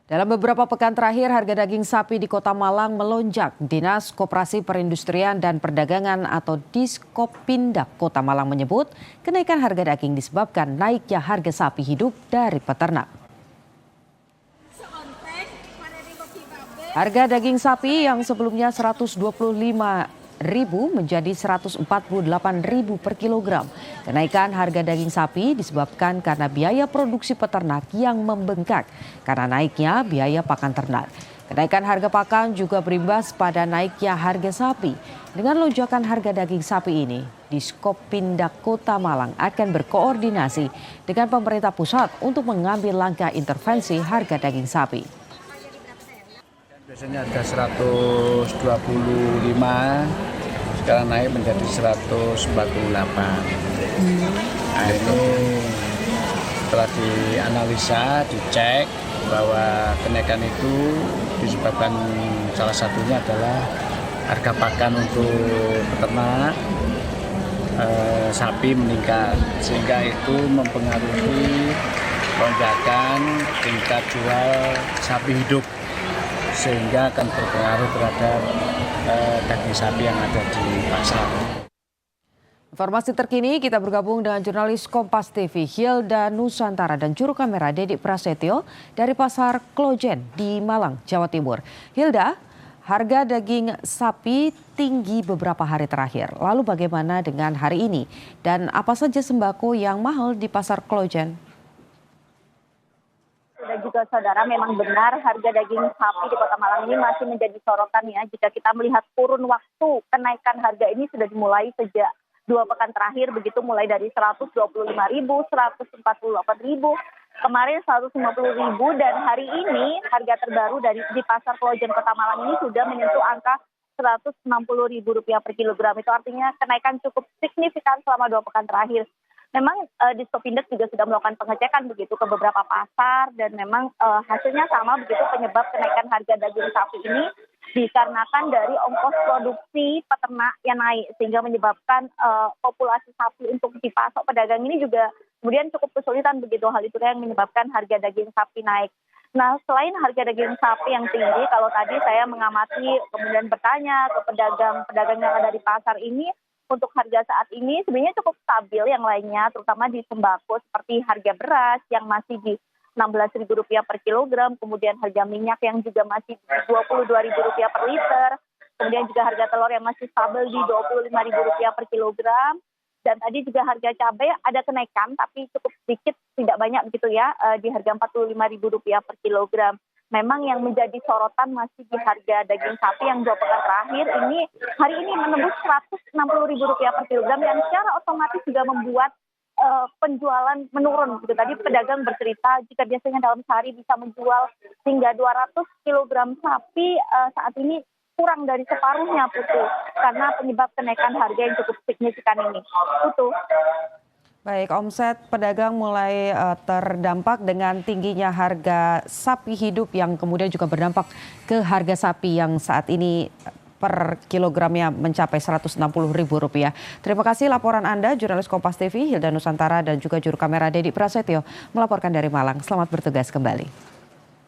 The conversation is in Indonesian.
Dalam beberapa pekan terakhir, harga daging sapi di Kota Malang melonjak. Dinas Koperasi Perindustrian dan Perdagangan atau Diskopindak Kota Malang menyebut kenaikan harga daging disebabkan naiknya harga sapi hidup dari peternak. Harga daging sapi yang sebelumnya Rp125.000 menjadi Rp148.000 per kilogram. Kenaikan harga daging sapi disebabkan karena biaya produksi peternak yang membengkak karena naiknya biaya pakan ternak. Kenaikan harga pakan juga berimbas pada naiknya harga sapi. Dengan lonjakan harga daging sapi ini, Diskopindak Kota Malang akan berkoordinasi dengan pemerintah pusat untuk mengambil langkah intervensi harga daging sapi. Biasanya harga 125, sekarang naik menjadi 148. Nah, ini setelah dianalisa, dicek bahwa kenaikan itu disebabkan salah satunya adalah harga pakan untuk peternak sapi meningkat, sehingga itu mempengaruhi lonjakan tingkat jual sapi hidup, sehingga akan berpengaruh terhadap daging sapi yang ada di pasar. Informasi terkini kita bergabung dengan jurnalis Kompas TV Hilda Nusantara dan juru kamera Dedi Prasetyo dari Pasar Klojen di Malang, Jawa Timur. Hilda, harga daging sapi tinggi beberapa hari terakhir. Lalu bagaimana dengan hari ini? Dan apa saja sembako yang mahal di Pasar Klojen? Dan juga saudara, memang benar harga daging sapi di Kota Malang ini masih menjadi sorotan ya. Jika kita melihat kurun waktu kenaikan harga ini sudah dimulai sejak 2 pekan terakhir, begitu mulai dari Rp125.000, Rp148.000, kemarin Rp150.000, dan hari ini harga terbaru di Pasar Klojen Kota Malang ini sudah menyentuh angka Rp160.000 per kilogram. Itu artinya kenaikan cukup signifikan selama 2 pekan terakhir. Memang Diskopindak juga sudah melakukan pengecekan begitu ke beberapa pasar, dan memang hasilnya sama begitu, penyebab kenaikan harga daging sapi ini dikarenakan dari ongkos produksi peternak yang naik, sehingga menyebabkan populasi sapi untuk dipasok pedagang ini juga kemudian cukup kesulitan begitu. Hal itu yang menyebabkan harga daging sapi naik. Nah, selain harga daging sapi yang tinggi, kalau tadi saya mengamati kemudian bertanya ke pedagang yang ada di pasar ini, untuk harga saat ini sebenarnya cukup stabil yang lainnya, terutama di sembako seperti harga beras yang masih di Rp16.000 per kilogram, kemudian harga minyak yang juga masih di Rp22.000 per liter, kemudian juga harga telur yang masih stabil di Rp25.000 per kilogram, dan tadi juga harga cabai ada kenaikan tapi cukup sedikit, tidak banyak begitu ya, di harga Rp45.000 per kilogram. Memang yang menjadi sorotan masih di harga daging sapi yang 2 pekan terakhir ini, hari ini menembus Rp160.000 per kilogram, yang secara otomatis juga membuat penjualan menurun. Gitu. Tadi pedagang bercerita jika biasanya dalam sehari bisa menjual hingga 200 kilogram sapi, saat ini kurang dari separuhnya, Putu, karena penyebab kenaikan harga yang cukup signifikan ini. Putu. Baik, omset pedagang mulai terdampak dengan tingginya harga sapi hidup yang kemudian juga berdampak ke harga sapi yang saat ini per kilogramnya mencapai Rp160.000. Terima kasih laporan Anda, jurnalis Kompas TV Hilda Nusantara dan juga juru kamera Dedi Prasetyo melaporkan dari Malang. Selamat bertugas kembali.